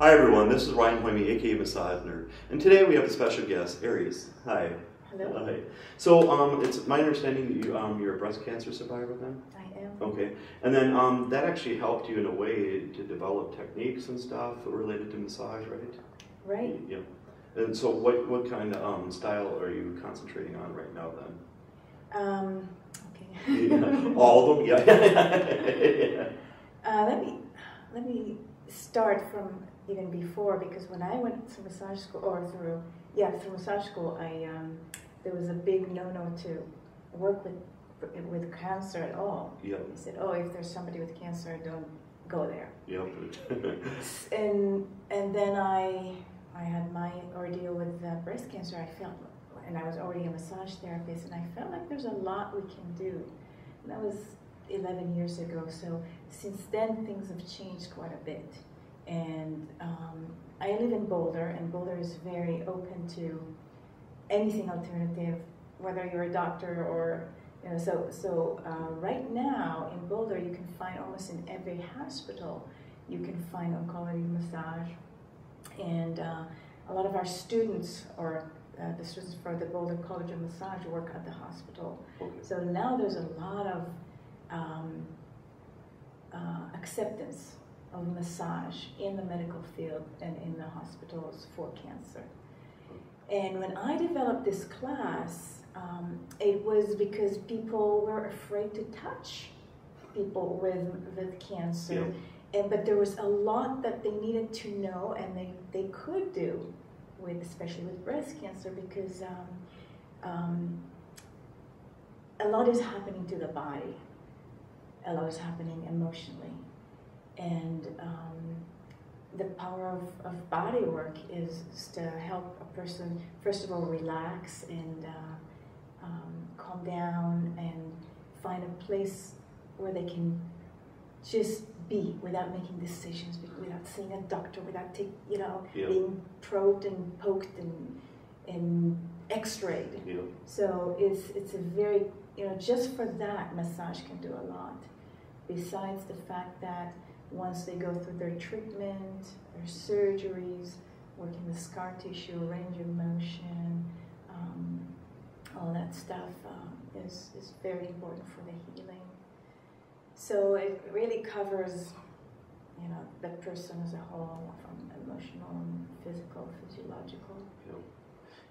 Hi everyone, this is Ryan Hoyme, aka Massage Nerd, and today we have a special guest, Eeris. Hi. Hello. Hi. So it's my understanding that you're a breast cancer survivor then? I am. Okay. And then that actually helped you in a way to develop techniques and stuff related to massage, right? Right. Yeah. And so what kind of style are you concentrating on right now then? Okay. Yeah. All of them? Yeah. Let me start from even before, because when I went to massage school, through massage school, there was a big no-no to work with cancer at all. Yeah. They said, oh, if there's somebody with cancer, don't go there. Yeah. and then I had my ordeal with breast cancer. I felt, and I was already a massage therapist, and I felt like there's a lot we can do. And that was 11 years ago. So since then, things have changed quite a bit. And I live in Boulder, and Boulder is very open to anything alternative, whether you're a doctor or, you know, so right now in Boulder, you can find almost in every hospital, you can find oncology massage. And a lot of our students, or the students for the Boulder College of Massage, work at the hospital. Okay. So now there's a lot of acceptance of massage in the medical field and in the hospitals for cancer. And when I developed this class, it was because people were afraid to touch people with cancer. Yeah. But there was a lot that they needed to know, and they could do, especially with breast cancer, because a lot is happening to the body. A lot is happening emotionally. And the power of body work is to help a person, first of all, relax and calm down and find a place where they can just be without making decisions, without seeing a doctor, without being probed and poked and x-rayed. Yeah. So it's a very, just for that, massage can do a lot. Besides the fact that once they go through their treatment, their surgeries, working the scar tissue, range of motion, all that stuff is very important for the healing. So it really covers, the person as a whole, from emotional and physical, physiological. Yeah.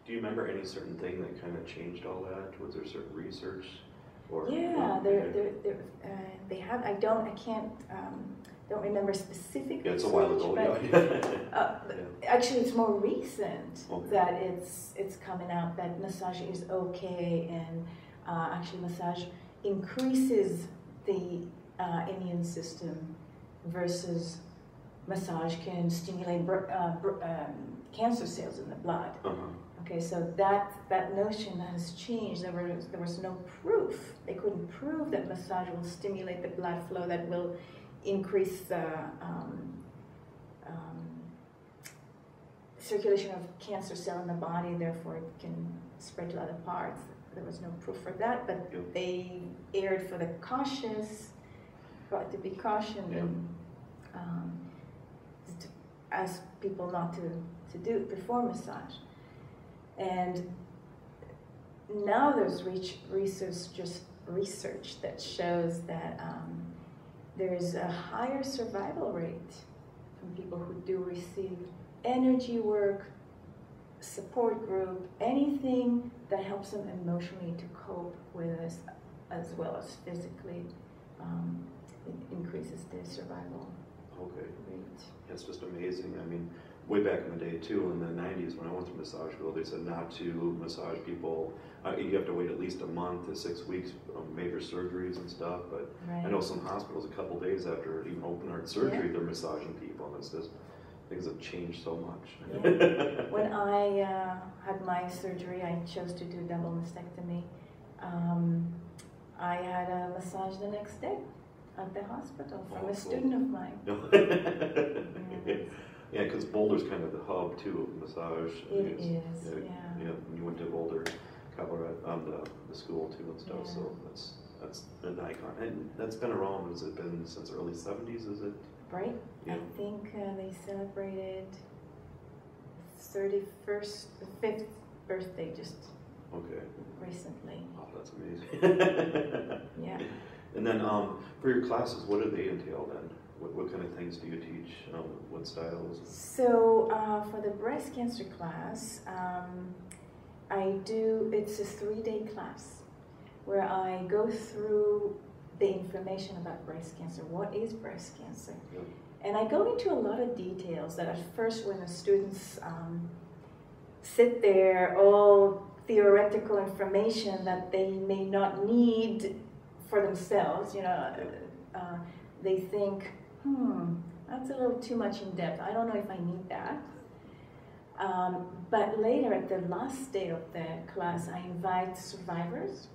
Do you remember any certain thing that kind of changed all that? Was there certain research? Or, yeah, they have. I don't remember specific. Yeah, it's a research, while ago. But, Yeah. Actually, it's more recent Okay. that it's coming out that massage is okay, and actually massage increases the immune system, versus massage can stimulate cancer cells in the blood. Okay, so that notion has changed. There was no proof. They couldn't prove that massage will stimulate the blood flow, that will increase the circulation of cancer cell in the body, therefore it can spread to other parts. There was no proof for that, but they erred for the cautious, but to be cautioned and to ask people not to perform massage. And now there's research that shows that there is a higher survival rate from people who do receive energy work, support group, anything that helps them emotionally to cope with this, as well as physically. It increases their survival rate. It's just amazing. I mean, way back in the day too, in the 90s when I went to massage school, they said not to massage people. You have to wait at least a month to 6 weeks of major surgeries and stuff. But I know some hospitals, a couple days after even open heart surgery, they're massaging people, and it's just, things have changed so much. Yeah. When I had my surgery, I chose to do double mastectomy. I had a massage the next day at the hospital from a student of mine. Yeah, because Boulder's kind of the hub too of massage. It is, yeah. Yeah, you went to Boulder, Colorado, the school too and stuff. So that's an icon, and that's been around. Has it been since early '70s? Is it? break. Yeah. I think they celebrated 31st, the 5th birthday just Okay. recently. Oh, that's amazing. Yeah. And then for your classes, what do they entail then? What kind of things do you teach? What styles? So for the breast cancer class, it's a 3-day class where I go through the information about breast cancer. What is breast cancer? Yeah. And I go into a lot of details that at first when the students sit there, all theoretical information that they may not need for themselves, they think, that's a little too much in depth. I don't know if I need that. But later, at the last day of the class, I invite survivors.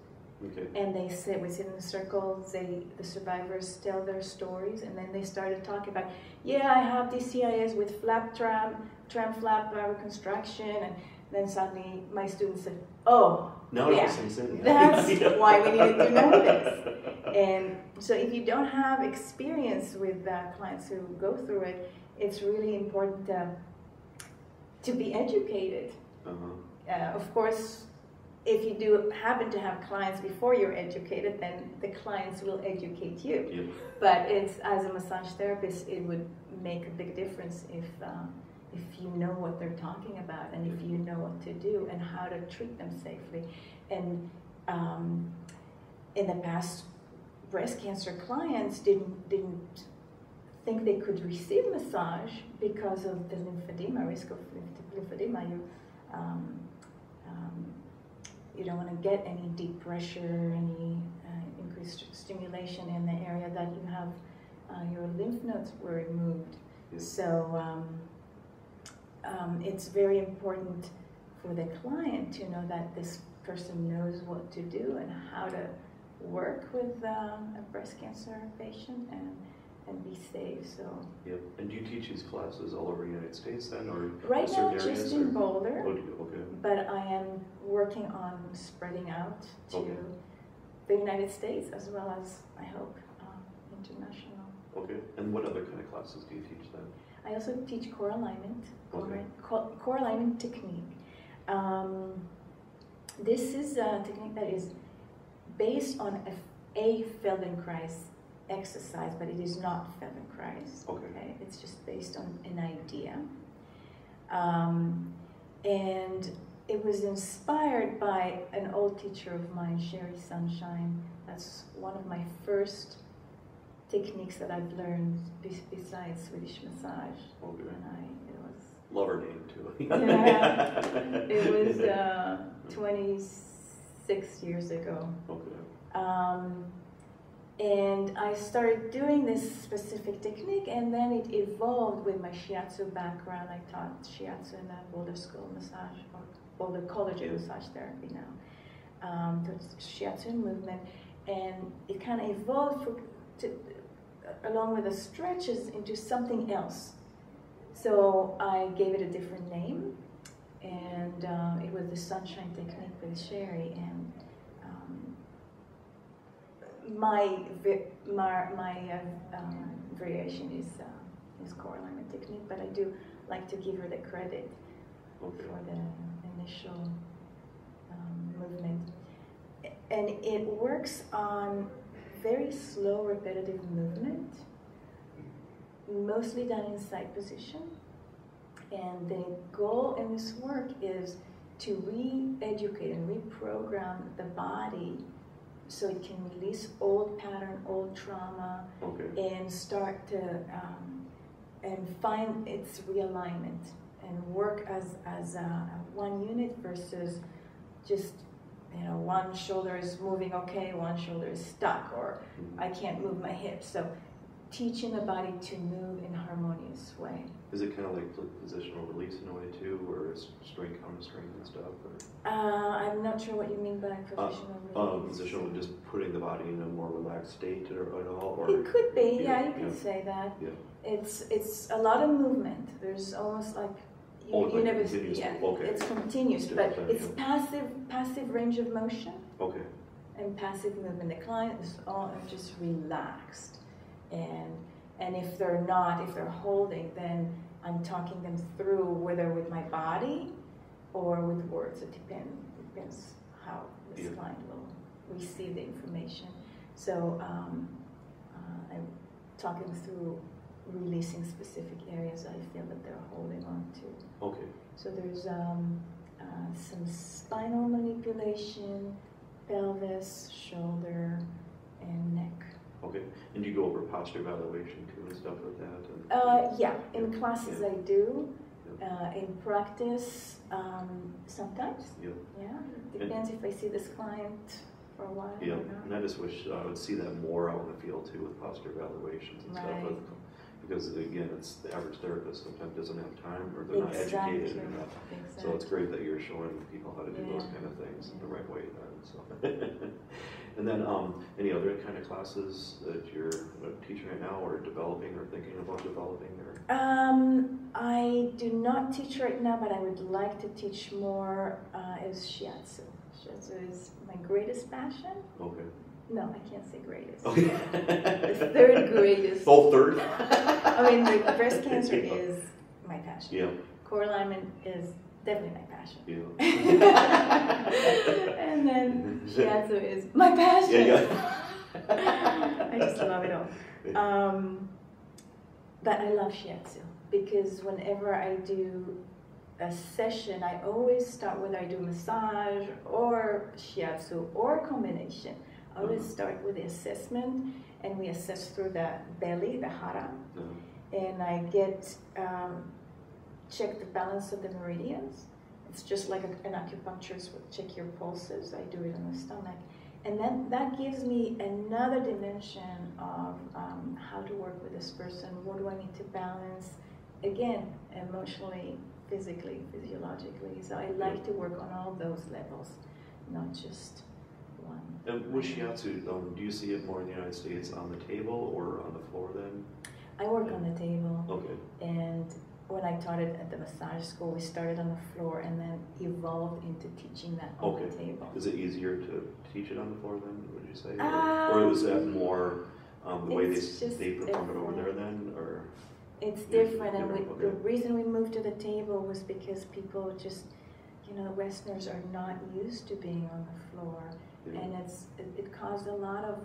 Okay. And we sit in a circle, the survivors tell their stories, and then they started talking about, I have DCIS with flap tram flap reconstruction, and then suddenly my students said, now it all sinks in. That's why we needed to know this. And so if you don't have experience with clients who go through it, it's really important to be educated. Of course, if you do happen to have clients before you're educated, then the clients will educate you. Yep. But as a massage therapist, it would make a big difference if you know what they're talking about, and if you know what to do and how to treat them safely. And in the past, breast cancer clients didn't think they could receive massage because of the lymphedema, risk of lymphedema. You don't want to get any deep pressure, any increased stimulation in the area that you have your lymph nodes were removed. Yes. So it's very important for the client to know that this person knows what to do and how to work with a breast cancer patient and be safe. So. Yep. And do you teach these classes all over the United States then, or right now certain just in Boulder? Oh, do you? Okay. But I am working on spreading out to the United States as well as, I hope, international. Okay. And what other kind of classes do you teach then? I also teach core alignment, Okay. core alignment technique. This is a technique that is based on a Feldenkrais exercise, but it is not Feldenkrais. Okay. It's just based on an idea. And it was inspired by an old teacher of mine, Sherry Sunshine. That's one of my first techniques that I've learned besides Swedish massage. Okay. And Love her name too. it was 26 years ago. Okay. And I started doing this specific technique, and then it evolved with my Shiatsu background. I taught Shiatsu in the Boulder School of Massage, or Boulder College of Massage Therapy now. Shiatsu movement, and it kind of evolved along with the stretches into something else. So I gave it a different name, and it was the Sunshine Technique with Sherry. And my variation is core alignment technique, but I do like to give her the credit for the initial movement. And it works on very slow, repetitive movement, mostly done in side position. And the goal in this work is to re-educate and reprogram the body so it can release old pattern, old trauma, and start to and find its realignment and work as one unit versus just one shoulder is moving okay, one shoulder is stuck, or I can't move my hips. So teaching the body to move in a harmonious way. Is it kind of like positional release in a way too, or strength, counter strength and stuff? Or? I'm not sure what you mean by positional release. Positional, just putting the body in a more relaxed state at all? Or, it could be, you could say that. Yeah. It's a lot of movement. There's almost like you never see. Yeah, it's continuous, but it's passive range of motion. Okay. And passive movement. The client is all just relaxed, and And if they're not, if they're holding, then I'm talking them through, whether with my body or with words. It depends how this client will receive the information. So I'm talking through releasing specific areas I feel that they're holding on to. Okay. So there's some spinal manipulation, pelvis, shoulder, and neck. Okay. And you go over posture evaluation too and stuff like that? And, yeah, in classes I do. In practice, sometimes. Yep. Yeah, depends if I see this client for a while. Yeah, or not. and I just wish I would see that more out in the field too with posture evaluations and stuff. Because again, it's the average therapist sometimes doesn't have time or they're not educated enough. Exactly. So it's great that you're showing people how to do those kind of things in the right way then. So. And then any other kind of classes that you're teaching right now or developing or thinking about developing? Or? I do not teach right now, but I would like to teach more is Shiatsu. Shiatsu is my greatest passion. Okay. No, I can't say greatest. Okay. The third greatest. Oh, third? I mean, the breast cancer is my passion. Yeah. Core alignment is definitely my passion. Yeah. And then Shiatsu is my passion. Yeah. I just love it all. But I love Shiatsu because whenever I do a session, I always start whether I do massage or Shiatsu or a combination. I always start with the assessment, and we assess through the belly, the hara, and I get check the balance of the meridians. It's just like an acupuncturist would check your pulses. I do it on the stomach, and then that gives me another dimension of how to work with this person. What do I need to balance? Again, emotionally, physically, physiologically. So I like to work on all those levels, not just one. And with Shiatsu, do you see it more in the United States on the table or on the floor then? I work on the table. Okay. And when I taught it at the massage school, we started on the floor and then evolved into teaching that on the table. Is it easier to teach it on the floor then, would you say? Or is that more the way they perform it over there then? Or it's different, and the reason we moved to the table was because people just, the Westerners are not used to being on the floor. And it caused a lot of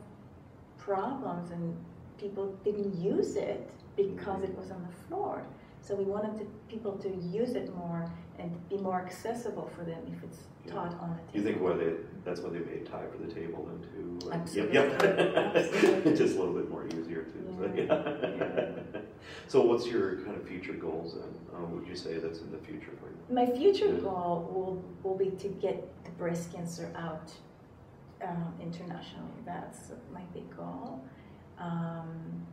problems, and people didn't use it because it was on the floor. So we wanted people to use it more and be more accessible for them if it's taught on the table. Do you think that's why they made Thai for the table then too? Like, Absolutely. Absolutely. Just a little bit more easier too. So what's your kind of future goals then? Would you say that's in the future for you? My future goal will be to get the breast cancer out internationally. That's my big goal, and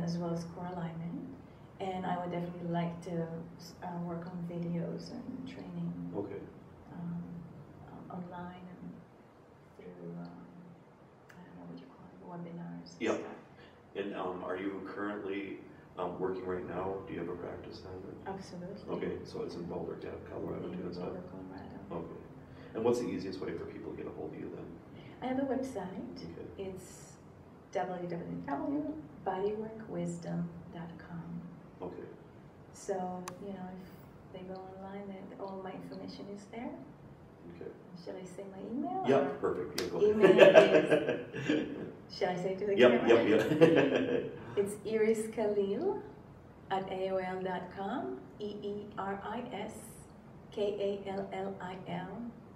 as well as core alignment. And I would definitely like to work on videos and training online and through I don't know what you call it, webinars. Yep. And are you currently working right now? Do you have a practice then? Absolutely. Okay, so it's in Boulder, Colorado too and stuff. Boulder, Colorado. Okay. And what's the easiest way for people to get a hold of you then? I have a website. Okay. It's www.bodyworkwisdom.com. Okay. So, if they go online, then all my information is there. Okay. Shall I say my email? Yeah, perfect. Yeah, go email ahead. Shall I say it to the camera? Yep. It's Eeris Kallil at AOL.com. EERISKALLIL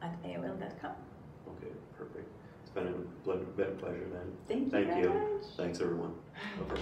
at AOL.com. Okay, perfect. It's been a pleasure then. Thank you very much. Thanks everyone. Okay.